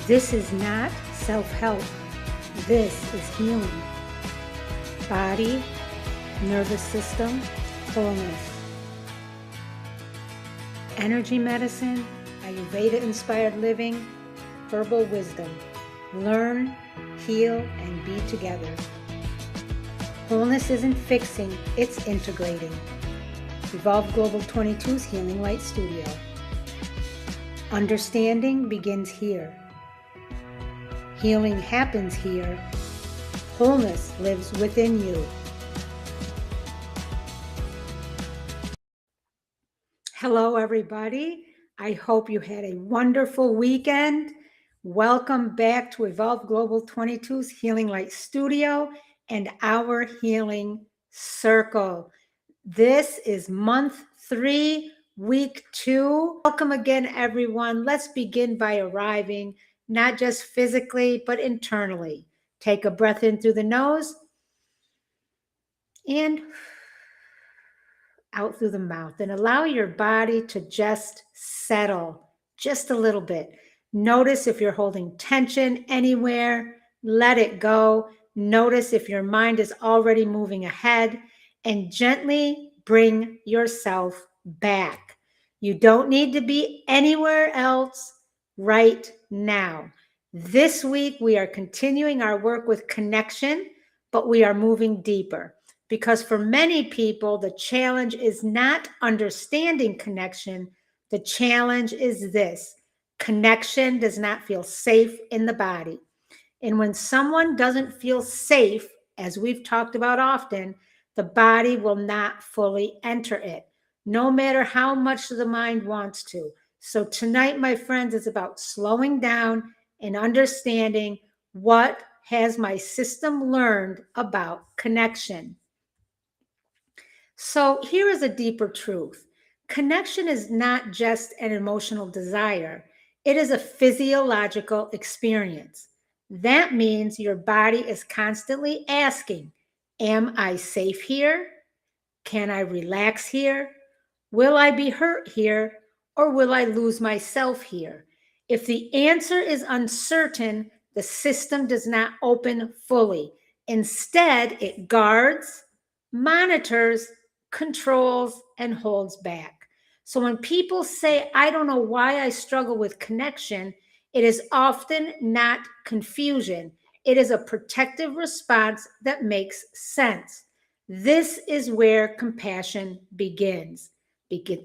This is not self-help. This is healing. Body, nervous system, wholeness. Energy medicine, Ayurveda-inspired living, herbal wisdom. Learn, heal, and be together. Wholeness isn't fixing, it's integrating. Evolve Global 22's Healing Light Studio. Understanding begins here. Healing happens here. Wholeness lives within you. Hello, everybody. I hope you had a wonderful weekend. Welcome back to Evolve Global 22's Healing Light Studio and our Healing Circle. This is month 3, week 2. Welcome again, everyone. Let's begin by arriving, not just physically, but internally. Take a breath in through the nose and out through the mouth, and allow your body to just settle just a little bit. Notice if you're holding tension anywhere, let it go. Notice if your mind is already moving ahead, and gently bring yourself back. You don't need to be anywhere else right now. This week, we are continuing our work with connection, but we are moving deeper. Because for many people, the challenge is not understanding connection. The challenge is this: connection does not feel safe in the body. And when someone doesn't feel safe, as we've talked about often, the body will not fully enter it, no matter how much the mind wants to. So tonight, my friends, is about slowing down and understanding what has my system learned about connection. So here is a deeper truth. Connection is not just an emotional desire. It is a physiological experience. That means your body is constantly asking, am I safe here? Can I relax here? Will I be hurt here? Or will I lose myself here? If the answer is uncertain, the system does not open fully. Instead, it guards, monitors, controls, and holds back. So when people say, I don't know why I struggle with connection, it is often not confusion. It is a protective response that makes sense. This is where compassion begins.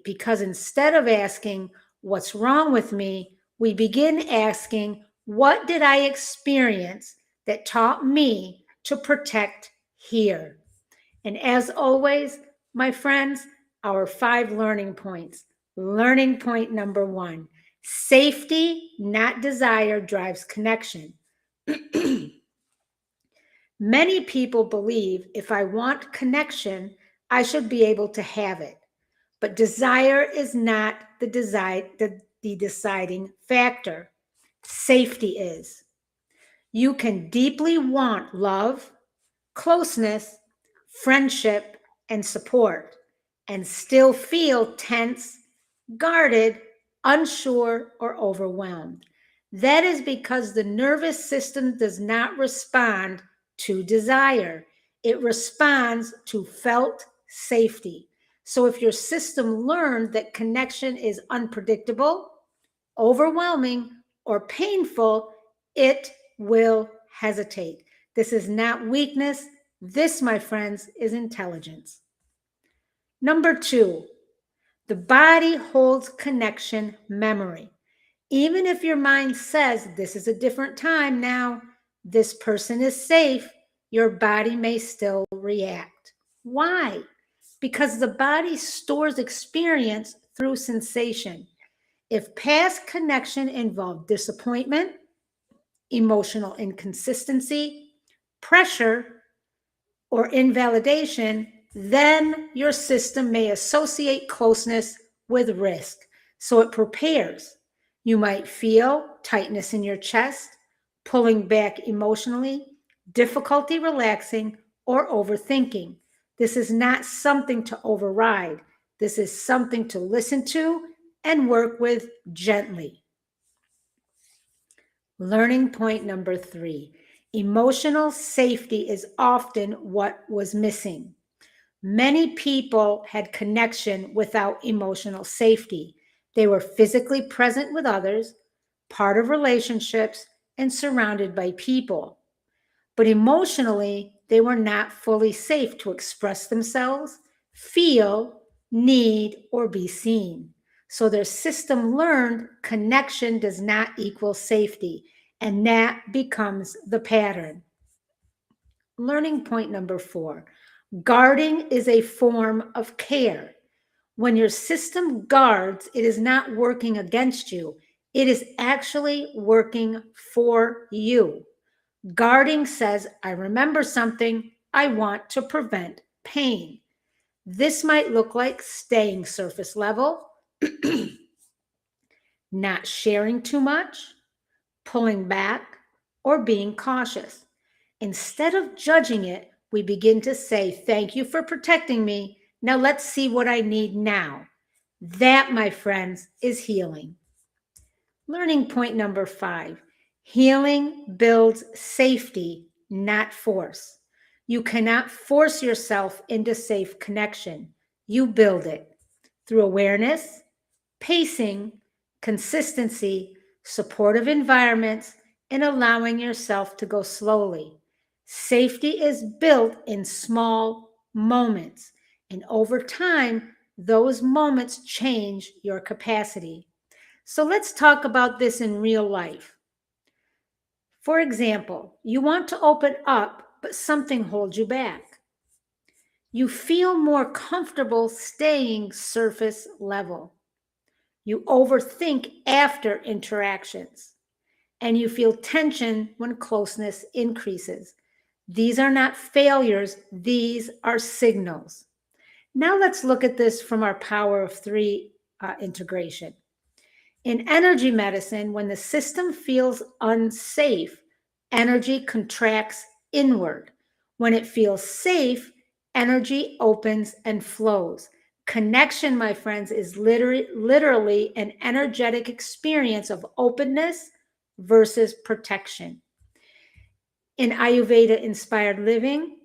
Because instead of asking, what's wrong with me, we begin asking, what did I experience that taught me to protect here? And as always, my friends, our 5 learning points. Learning point number 1, safety, not desire, drives connection. Many people believe if I want connection, I should be able to have it. But desire is not the deciding factor. Safety is. You can deeply want love, closeness, friendship, and support, and still feel tense, guarded, unsure, or overwhelmed. That is because the nervous system does not respond to desire. It responds to felt safety. So if your system learned that connection is unpredictable, overwhelming, or painful, it will hesitate. This is not weakness. This, my friends, is intelligence. Number 2, the body holds connection memory. Even if your mind says this is a different time now, this person is safe, your body may still react. Why? Because the body stores experience through sensation. If past connection involved disappointment, emotional inconsistency, pressure, or invalidation, then your system may associate closeness with risk. So it prepares. You might feel tightness in your chest, pulling back emotionally, difficulty relaxing, or overthinking. This is not something to override. This is something to listen to and work with gently. Learning point number 3. Emotional safety is often what was missing. Many people had connection without emotional safety. They were physically present with others, part of relationships, and surrounded by people. But emotionally, they were not fully safe to express themselves, feel, need, or be seen. So their system learned connection does not equal safety, and that becomes the pattern. Learning point number 4. Guarding is a form of care. When your system guards, it is not working against you, it is actually working for you. Guarding says, I remember something, I want to prevent pain. This might look like staying surface level, not sharing too much, pulling back, or being cautious. Instead of judging it, we begin to say, thank you for protecting me. Now let's see what I need now. That, my friends, is healing. Learning point number 5. Healing builds safety, not force. You cannot force yourself into safe connection. You build it through awareness, pacing, consistency, supportive environments, and allowing yourself to go slowly. Safety is built in small moments, and over time, those moments change your capacity. So let's talk about this in real life. For example, you want to open up, but something holds you back. You feel more comfortable staying surface level. You overthink after interactions, and you feel tension when closeness increases. These are not failures, these are signals. Now let's look at this from our power of 3 integration. In energy medicine, when the system feels unsafe, energy contracts inward. When it feels safe, energy opens and flows. Connection, my friends, is literally an energetic experience of openness versus protection. In Ayurveda inspired living,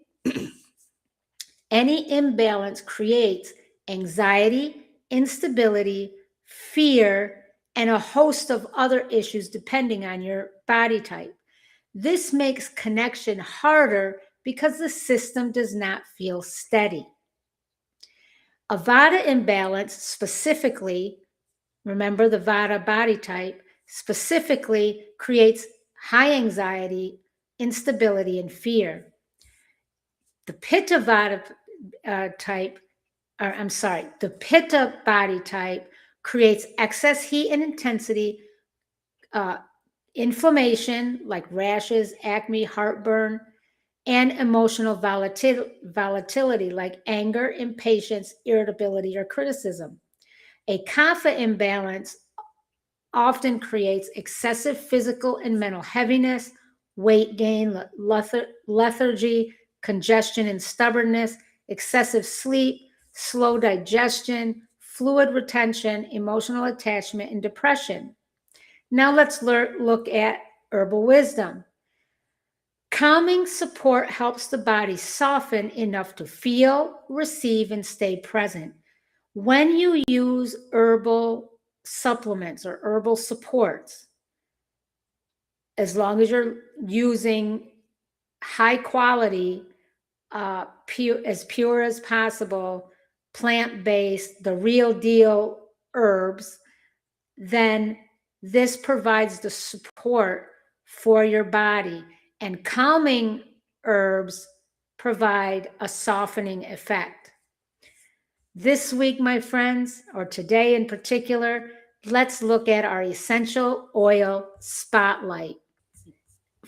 any imbalance creates anxiety, instability, fear, and a host of other issues depending on your body type. This makes connection harder because the system does not feel steady. A Vata imbalance specifically, remember the Vata body type, specifically creates high anxiety, instability, and fear. The Pitta Vata type, or I'm sorry, the Pitta body type creates excess heat and intensity, inflammation like rashes, acne, heartburn, and emotional volatility like anger, impatience, irritability, or criticism. A Kapha imbalance often creates excessive physical and mental heaviness, weight gain, lethargy, congestion and stubbornness, excessive sleep, slow digestion, fluid retention, emotional attachment, and depression. Now let's look at herbal wisdom. Calming support helps the body soften enough to feel, receive, and stay present. When you use herbal supplements or herbal supports, as long as you're using high quality, pure as possible, plant-based, the real deal herbs, then this provides the support for your body. And calming herbs provide a softening effect. This week, my friends, or today in particular, let's look at our essential oil spotlight.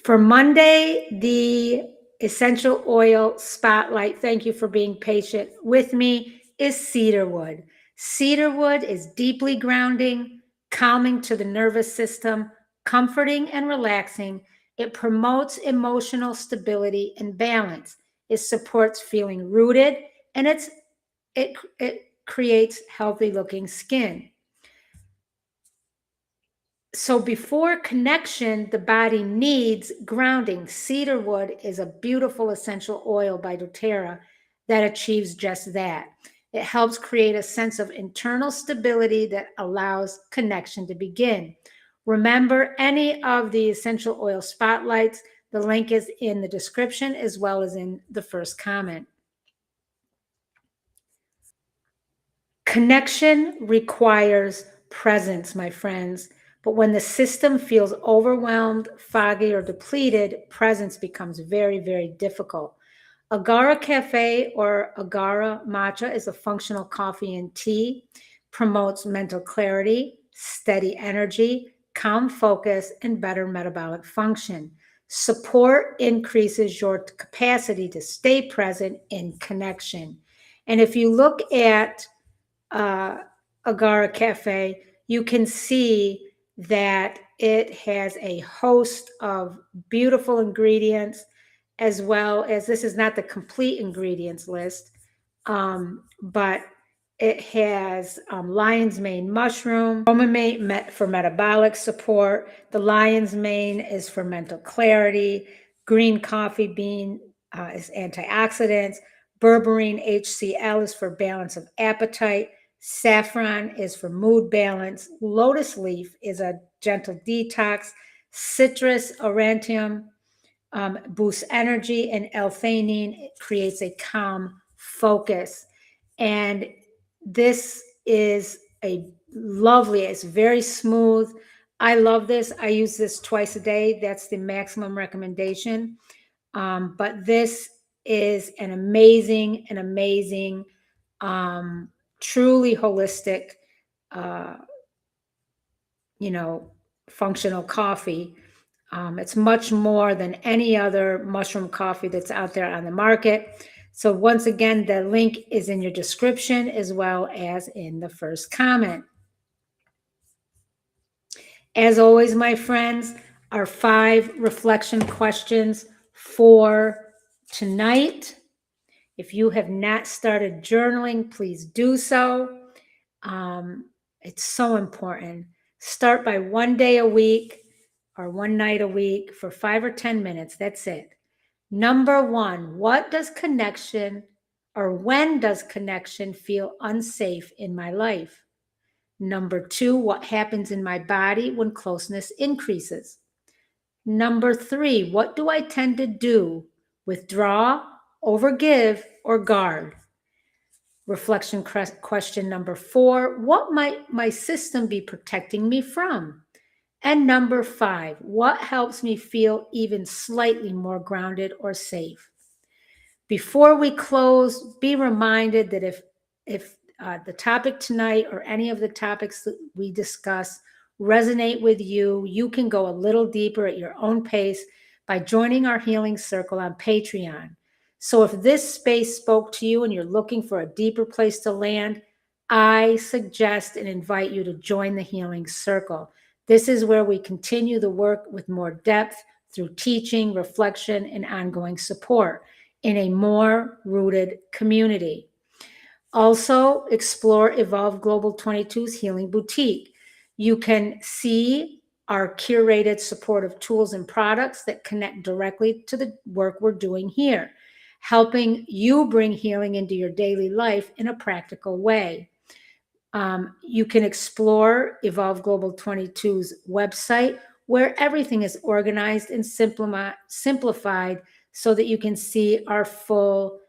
For Monday, the essential oil spotlight, thank you for being patient with me, is cedarwood. Cedarwood is deeply grounding, calming to the nervous system, comforting and relaxing. It promotes emotional stability and balance. It supports feeling rooted, and it creates healthy looking skin. So before connection, the body needs grounding. Cedarwood is a beautiful essential oil by doTERRA that achieves just that. It helps create a sense of internal stability that allows connection to begin. Remember any of the essential oil spotlights. The link is in the description as well as in the first comment. Connection requires presence, my friends. But when the system feels overwhelmed, foggy, or depleted, presence becomes very, very difficult. Agara Cafe or Agara Matcha is a functional coffee and tea, promotes mental clarity, steady energy, calm focus, and better metabolic function. Support increases your capacity to stay present in connection. And if you look at uh, Agara Cafe, you can see that it has a host of beautiful ingredients, as well as this is not the complete ingredients list, but it has lion's mane mushroom, bromamate for metabolic support. The lion's mane is for mental clarity. Green coffee bean is antioxidants. Berberine HCl is for balance of appetite. Saffron is for mood balance. Lotus leaf is a gentle detox. Citrus aurantium boosts energy, and L-theanine creates a calm focus. And this is a lovely, it's very smooth. I love this. I use this twice a day. That's the maximum recommendation. But this is an amazing, truly holistic, uh, functional coffee. It's much more than any other mushroom coffee that's out there on the market. So once again, the link is in your description as well as in the first comment. As always, my friends, our 5 reflection questions for tonight. If you have not started journaling, please do so. It's so important. Start by one day a week or one night a week for 5 or 10 minutes. That's it. Number 1, what does connection or when does connection feel unsafe in my life? Number 2, what happens in my body when closeness increases? Number 3, what do I tend to do? Withdraw, overgive, or guard? Reflection question number 4, what might my system be protecting me from? And number 5, what helps me feel even slightly more grounded or safe? Before we close, be reminded that if the topic tonight or any of the topics that we discuss resonate with you, you can go a little deeper at your own pace by joining our healing circle on Patreon. So if this space spoke to you and you're looking for a deeper place to land, I suggest and invite you to join the healing circle. This is where we continue the work with more depth through teaching, reflection, and ongoing support in a more rooted community. Also, explore Evolve Global 22's Healing Boutique. You can see our curated supportive tools and products that connect directly to the work we're doing here, helping you bring healing into your daily life in a practical way. You can explore Evolve Global 22's website, where everything is organized and simplified so that you can see our full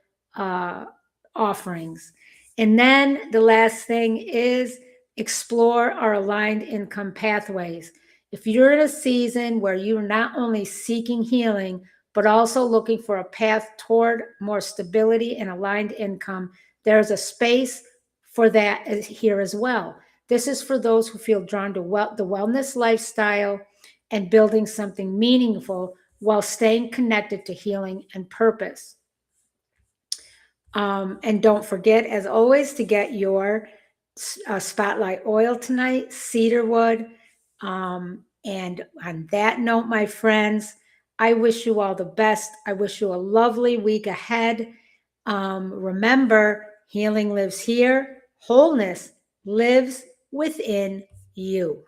offerings. And then the last thing is explore our aligned income pathways. If you're in a season where you're not only seeking healing, but also looking for a path toward more stability and aligned income, there's a space for that here as well. This is for those who feel drawn to the wellness lifestyle and building something meaningful while staying connected to healing and purpose. And don't forget, as always, to get your spotlight oil tonight, cedarwood. And on that note, my friends, I wish you all the best. I wish you a lovely week ahead. Remember, healing lives here, wholeness lives within you.